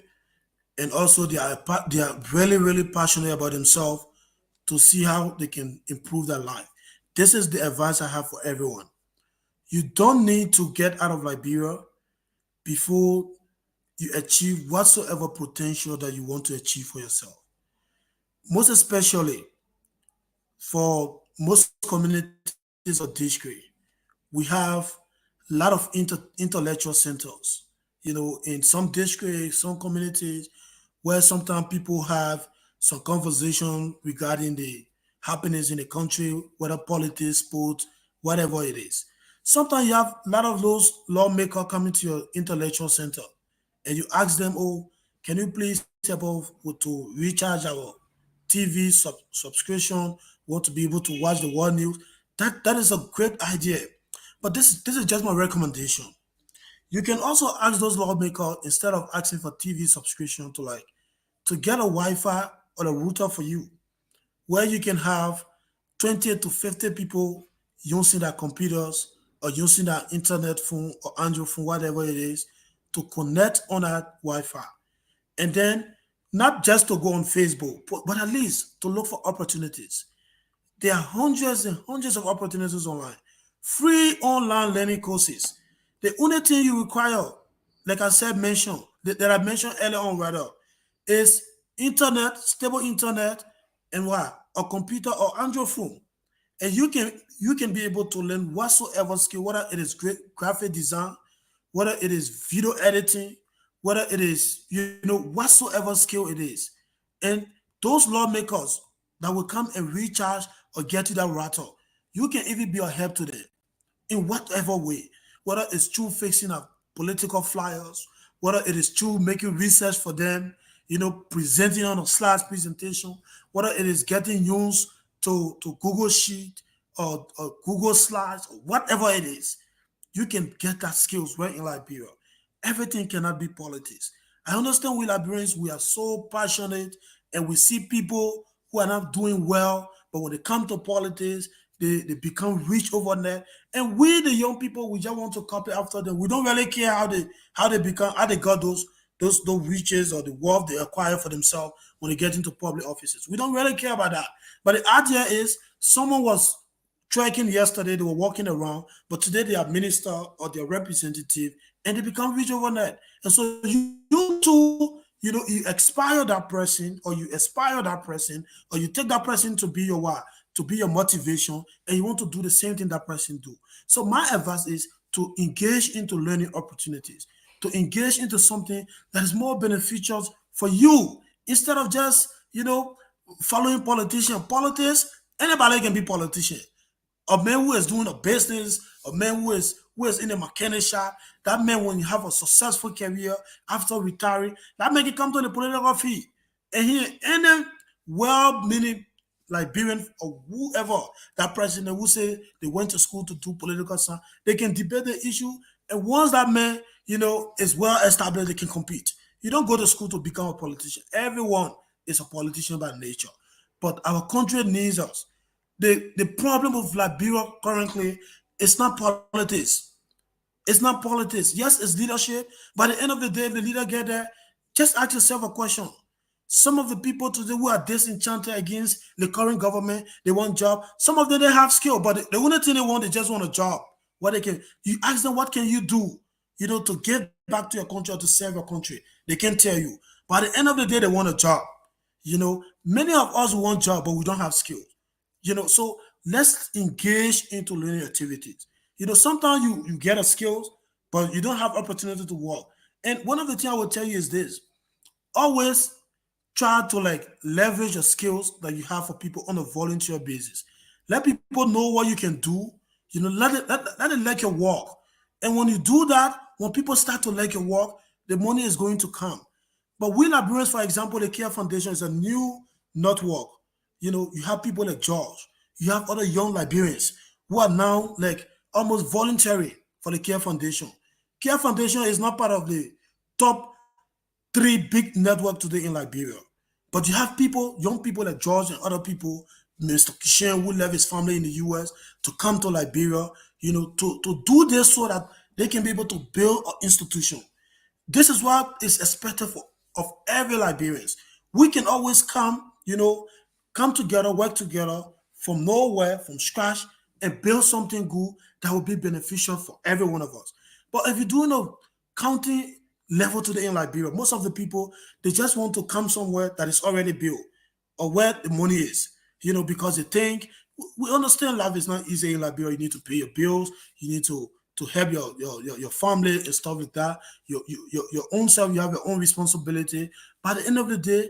Speaker 6: and also they are really really passionate about themselves to see how they can improve their life. This is the advice I have for everyone. You don't need to get out of Liberia before you achieve whatsoever potential that you want to achieve for yourself. Most especially for most communities of district, we have a lot of intellectual centers. In some districts, some communities, where sometimes people have some conversation regarding the happenings in the country, whether politics, sports, whatever it is. Sometimes you have a lot of those lawmakers coming to your intellectual center, and you ask them, "Oh, can you please help us to recharge our TV subscription? Want to be able to watch the world news?" That is a great idea, but this is just my recommendation. You can also ask those lawmakers, instead of asking for TV subscription, to get a Wi-Fi or a router for you, where you can have 20 to 50 people using their computers or using their internet phone or Android phone, whatever it is, to connect on that Wi-Fi. And then not just to go on Facebook, but at least to look for opportunities. There are hundreds and hundreds of opportunities online. Free online learning courses. The only thing you require, like I said, mentioned that I mentioned earlier on, rather, is internet, stable internet, and what, a computer or Android phone, and you can be able to learn whatsoever skill, whether it is great graphic design, whether it is video editing, whether it is whatsoever skill it is, and those lawmakers that will come and recharge or get you that rattle, you can even be a help to them in whatever way, whether it's through fixing up political flyers, whether it is through making research for them, presenting on a slides presentation, whether it is getting used to Google Sheet or Google Slides or whatever it is, you can get that skills right in Liberia. Everything cannot be politics. I understand we Liberians, we are so passionate and we see people who are not doing well, but when they come to politics, they become rich over there. And we, the young people, we just want to copy after them. We don't really care how they got those riches or the wealth they acquire for themselves when they get into public offices. We don't really care about that. But the idea is someone was trekking yesterday, they were walking around, but today they are minister or their representative, and they become rich overnight. And so you too, you expire that person, or you aspire that person, or you take that person to be your what, to be your motivation, and you want to do the same thing that person do. So my advice is to engage into learning opportunities, to engage into something that is more beneficial for you instead of just following politician. Politics, anybody can be politician. A man who is doing a business, a man who is in a mechanic shop, that man, when you have a successful career after retiring, that man can come to the political field. And he any well-meaning Liberian or whoever, that president who say they went to school to do political science, they can debate the issue. And once that man, is well established, they can compete. You don't go to school to become a politician. Everyone is a politician by nature. But our country needs us. The problem of Liberia currently is not politics. It's not politics. Yes, it's leadership. By the end of the day, if the leader get there, just ask yourself a question. Some of the people today who are disenchanted against the current government, they want job. Some of them they have skill, but the only thing they want, they just want a job. What they can, you ask them, what can you do, to give back to your country or to serve your country? They can tell you. By the end of the day, they want a job. Many of us want job, but we don't have skill. So let's engage into learning activities. Sometimes you get a skills, but you don't have opportunity to work. And one of the things I will tell you is this: always try to leverage the skills that you have for people on a volunteer basis. Let people know what you can do. Let it like your work. And when you do that, when people start to like your work, the money is going to come. But we Liberians, for example, the Kear Foundation is a new network. You have people like George. You have other young Liberians who are now almost voluntary for the Kear Foundation. Kear Foundation is not part of the top three big network today in Liberia. But you have people, young people like George and other people, Mr. Kishan, who left his family in the US to come to Liberia, to do this so that they can be able to build an institution. This is what is expected of every Liberians. We can always come together, work together from nowhere, from scratch, and build something good that will be beneficial for every one of us. But if you're doing a county level today in Liberia, most of the people, they just want to come somewhere that is already built or where the money is, because they think, we understand life is not easy in Liberia. You need to pay your bills, you need to help your family and stuff like that. Your own self, you have your own responsibility. By the end of the day,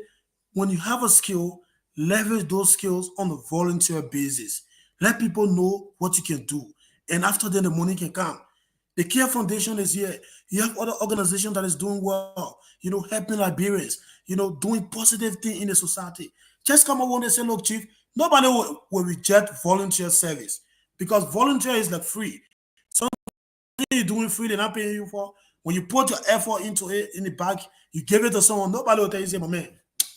Speaker 6: when you have a skill, leverage those skills on a volunteer basis. Let people know what you can do. And after then, the money can come. The Kear Foundation is here. You have other organizations that is doing well, helping Liberians, doing positive thing in the society. Just come over and say, look, Chief, nobody will reject volunteer service because volunteer is free. You're doing free, they're not paying you for. When you put your effort into it in the back, you give it to someone, nobody will tell you, say, my man,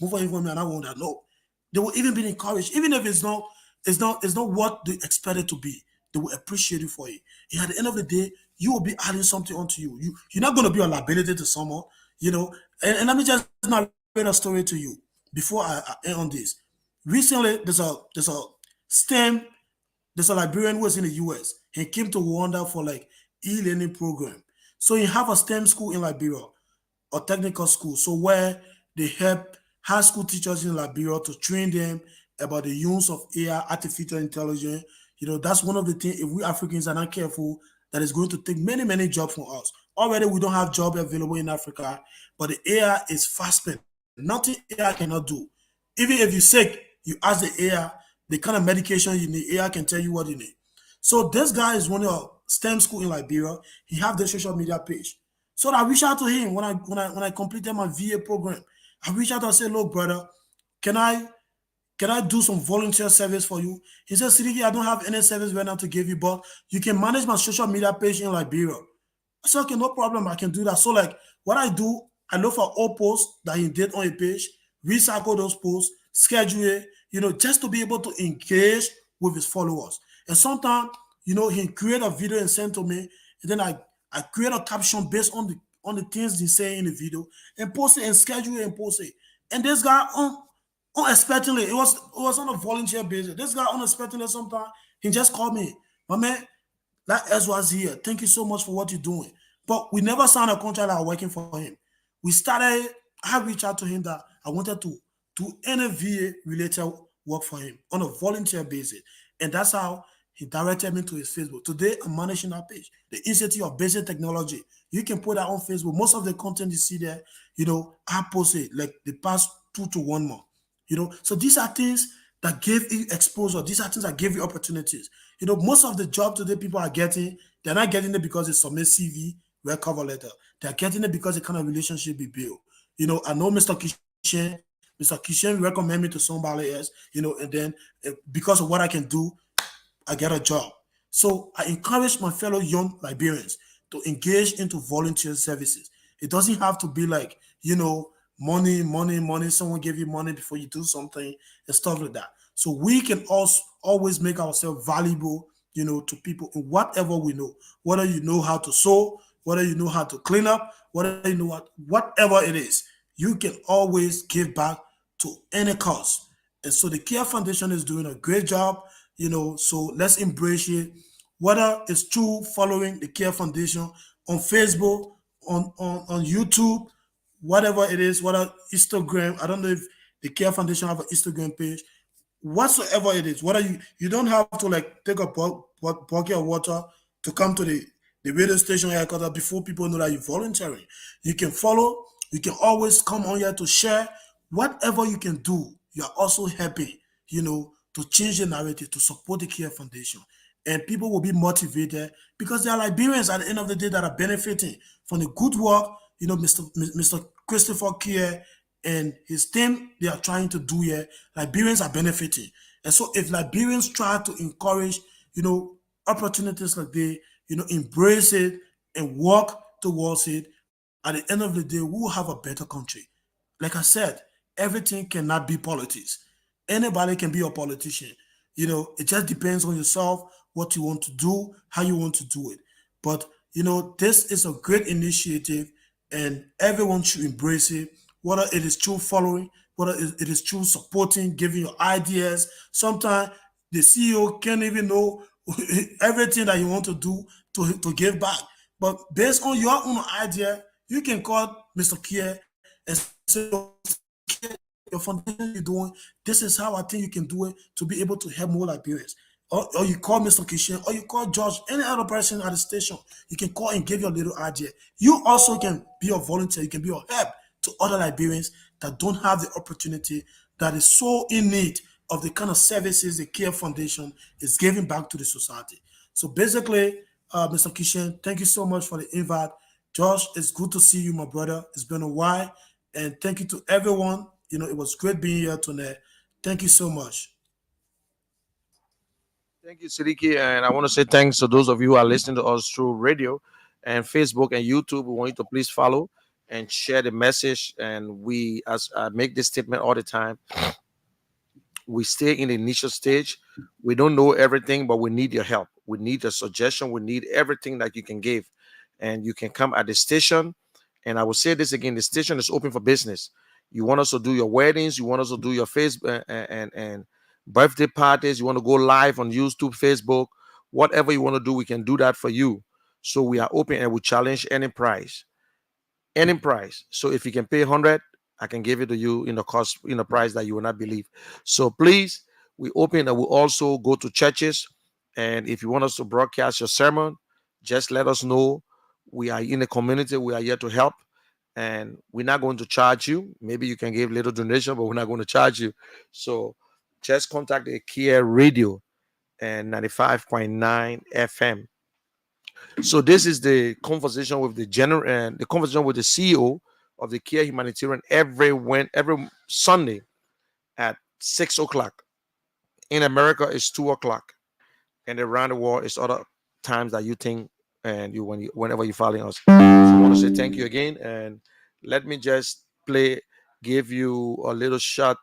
Speaker 6: move for me and I want that. No. They will even be encouraged, even if it's not what they expect it to be. They will appreciate you for it. And at the end of the day, you will be adding something onto you. You're not going to be a liability to someone, And let me just narrate a story to you before I end on this. Recently, there's a STEM, there's a Liberian who was in the US. He came to Rwanda for e-learning program. So you have a STEM school in Liberia or technical school. So where they help high school teachers in Liberia to train them about the use of AI, artificial intelligence. That's one of the things, if we Africans are not careful, that is going to take many, many jobs from us. Already we don't have job available in Africa, but the AI is fast spent. Nothing AI cannot do. Even if you're sick, you ask the AI the kind of medication you need, AI can tell you what you need. So this guy is running a STEM school in Liberia. He have the social media page. So I reached out to him when I completed my VA program. I reached out and said, "Look, brother, can I can I do some volunteer service for you?" He said, "Sidiki, I don't have any service right now to give you, but you can manage my social media page in Liberia." I said, "Okay, no problem. I can do that." So like what I do, I look for all posts that he did on a page, recycle those posts, schedule it, just to be able to engage with his followers. And sometimes, he create a video and send to me, and then I create a caption based on the things he say in the video and post it and schedule it and post it. And this guy unexpectedly, it was on a volunteer basis. This guy unexpectedly sometime he just called me, "My man, that was here. Thank you so much for what you're doing." But we never signed a contract that working for him. We started, I reached out to him that I wanted to do any VA related work for him on a volunteer basis. And that's how he directed me to his Facebook. Today, I'm managing that page, the Institute of Basic Technology. You can put that on Facebook. Most of the content you see there, I posted like the past 2 to 1 month. So these are things that give you exposure. These are things that give you opportunities. Most of the job today people are getting, they're not getting it because they submit CV, write cover letter. They're getting it because the kind of relationship we build. I know Mr. Kishan. Mr. Kishan recommend me to somebody else, and then because of what I can do, I get a job. So I encourage my fellow young Liberians to engage into volunteer services. It doesn't have to be like, money, money, money. Someone give you money before you do something and stuff like that. So we can also always make ourselves valuable, to people in whatever we know. Whether you know how to sew, whether you know how to clean up, whether you know whatever it is, you can always give back to any cause. And so the Care Foundation is doing a great job, so let's embrace it. Whether it's through following the Care Foundation on Facebook, on YouTube, whatever it is, whether Instagram, I don't know if the Care Foundation have an Instagram page, whatsoever it is, whether you don't have to like take a bucket of water to come to the radio station headquarters before people know that you're volunteering. You can follow, you can always come on here to share whatever you can do. You're also helping, to change the narrative, to support the Care Foundation. And people will be motivated because they are Liberians at the end of the day that are benefiting from the good work, Mr. Christopher Kear and his team they are trying to do here. Liberians are benefiting. And so if Liberians try to encourage, opportunities like they, embrace it and work towards it, at the end of the day, we will have a better country. Like I said, everything cannot be politics. Anybody can be a politician. It just depends on yourself, what you want to do, how you want to do it. But this is a great initiative and everyone should embrace it, whether it is through following, whether it is through supporting, giving your ideas. Sometimes the CEO can't even know everything that you want to do to give back. But based on your own idea, you can call Mr. Kear and say, "Your foundation you're doing, this is how I think you can do it to be able to help more Liberians." Or you call Mr. Kishan, or you call George, any other person at the station, you can call and give your little idea. You also can be a volunteer, you can be a help to other Liberians that don't have the opportunity, that is so in need of the kind of services the Care Foundation is giving back to the society. So basically, Mr. Kishan, thank you so much for the invite. Josh, it's good to see you, my brother. It's been a while. And thank you to everyone. It was great being here tonight. Thank you so much.
Speaker 2: Thank you, Siddiqui. And I want to say thanks to those of you who are listening to us through radio and Facebook and YouTube. We want you to please follow and share the message. And we, as I make this statement all the time, we stay in the initial stage. We don't know everything, but we need your help. We need a suggestion. We need everything that you can give. And you can come at the station. And I will say this again, the station is open for business. You want us to do your weddings, you want us to do your Facebook and birthday parties, you want to go live on YouTube, Facebook, whatever you want to do, we can do that for you. So we are open and we challenge any price, any price. So if you can pay 100, I can give it to you in the cost, in the price that you will not believe. So please, we open and we also go to churches. And if you want us to broadcast your sermon, just let us know. We are in the community. We are here to help, and we're not going to charge you. Maybe you can give little donation, but we're not going to charge you. So just contact the Kear Radio and 95.9 FM. So this is the conversation with the general and the conversation with the CEO of the Kear Humanitarian every Sunday at 6 o'clock. In America, it's 2 o'clock, and around the world, it's other times that you think and whenever you're following us. So I want to say thank you again, and let me just give you a little short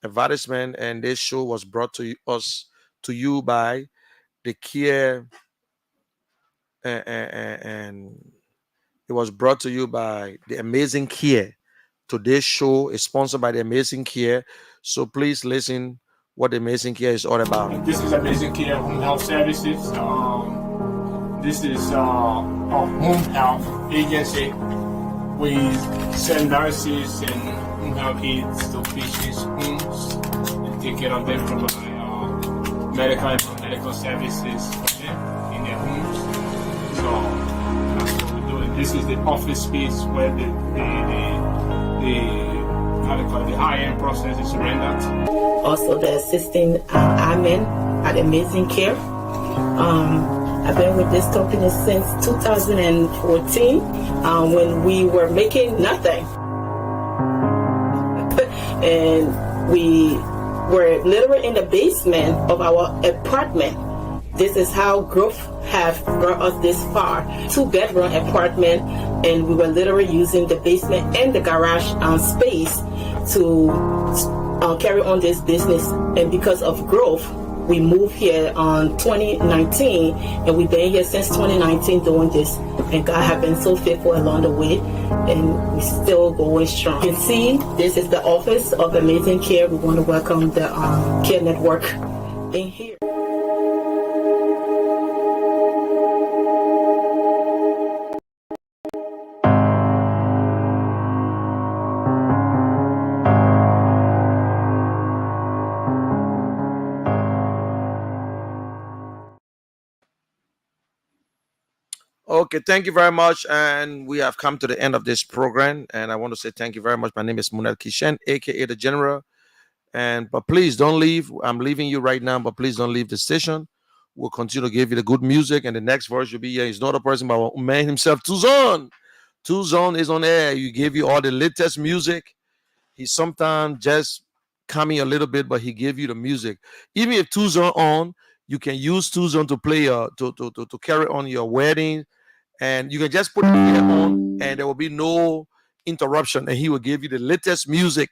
Speaker 2: advertisement. And this show was brought to you by the Kear, and it was brought to you by the Amazing Kear. Today's show is sponsored by the Amazing Kear. So please listen what the Amazing Kear is all about.
Speaker 5: This is Amazing Kear Home Health Services. This is a home health agency. We send nurses and home health aides to patients' homes and take care of them, provide medical and non-medical services for them in their homes. So that's what we're doing. This is the office space where the high-end process is rendered.
Speaker 7: Also the assisting admin at Amazing Kear. I've been with this company since 2014 when we were making nothing. And we were literally in the basement of our apartment. This is how growth have brought us this far. 2-bedroom apartment, and we were literally using the basement and the garage space to carry on this business. And because of growth, we moved here on 2019, and we've been here since 2019 doing this. And God has been so faithful along the way, and we're still going strong. You can see this is the office of Amazing Kear. We want to welcome the Care Network in here.
Speaker 2: Okay, thank you very much. And we have come to the end of this program. And I want to say thank you very much. My name is Munel Kishen, aka the General. But please don't leave. I'm leaving you right now, but please don't leave the station. We'll continue to give you the good music. And the next verse you'll be here is not a person, but a man himself, Tuzon. Tuzon is on air. He gave you all the latest music. He sometimes just coming a little bit, but he gave you the music. Even if Tuzon on, you can use Tuzon to play to carry on your wedding. And you can just put it here on, and there will be no interruption, and he will give you the latest music.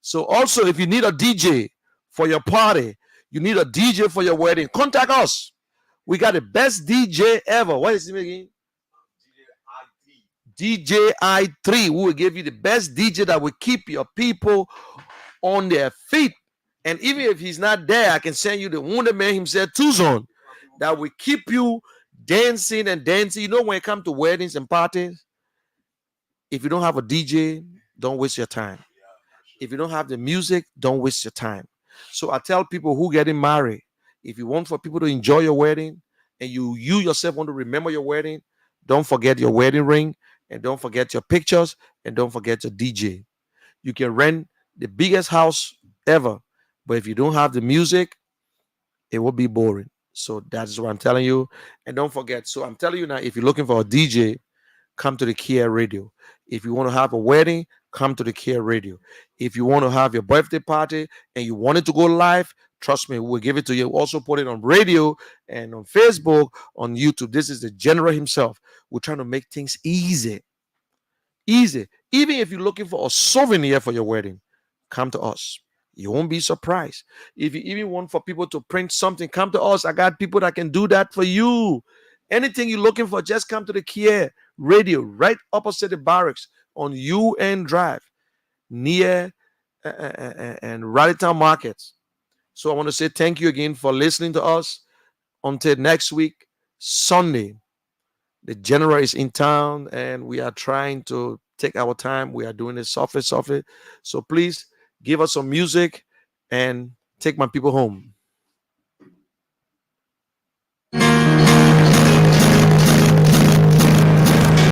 Speaker 2: So also, if you need a DJ for your party, you need a DJ for your wedding, contact us. We got the best DJ ever. What is his name again? DJ I3. We will give you the best DJ that will keep your people on their feet. And even if he's not there, I can send you the Wounded Man himself, Tuzon, that will keep you dancing and dancing. You know, when it comes to weddings and parties, if you don't have a DJ, don't waste your time. If you don't have the music, don't waste your time. So I tell people who getting married, if you want for people to enjoy your wedding and you yourself want to remember your wedding, don't forget your wedding ring, and don't forget your pictures, and don't forget your DJ. You can rent the biggest house ever, but if you don't have the music, it will be boring. So that's what I'm telling you. And don't forget, so I'm telling you now, if you're looking for a DJ, come to the Kear Radio. If you want to have a wedding, come to the Kear Radio. If you want to have your birthday party and you want it to go live, trust me, we'll give it to you. We'll also put it on radio and on Facebook, on YouTube. This is the General himself. We're trying to make things easy. Easy. Even if you're looking for a souvenir for your wedding, come to us. You won't be surprised. If you even want for people to print something, come to us. I got people that can do that for you. Anything you're looking for, just come to the Kear Radio, right opposite the barracks on UN Drive, near and Rallytown Markets. So I want to say thank you again for listening to us. Until next week, Sunday, The general is in town, and we are trying to take our time. We are doing it softly, softly. So please give us some music and take my people home.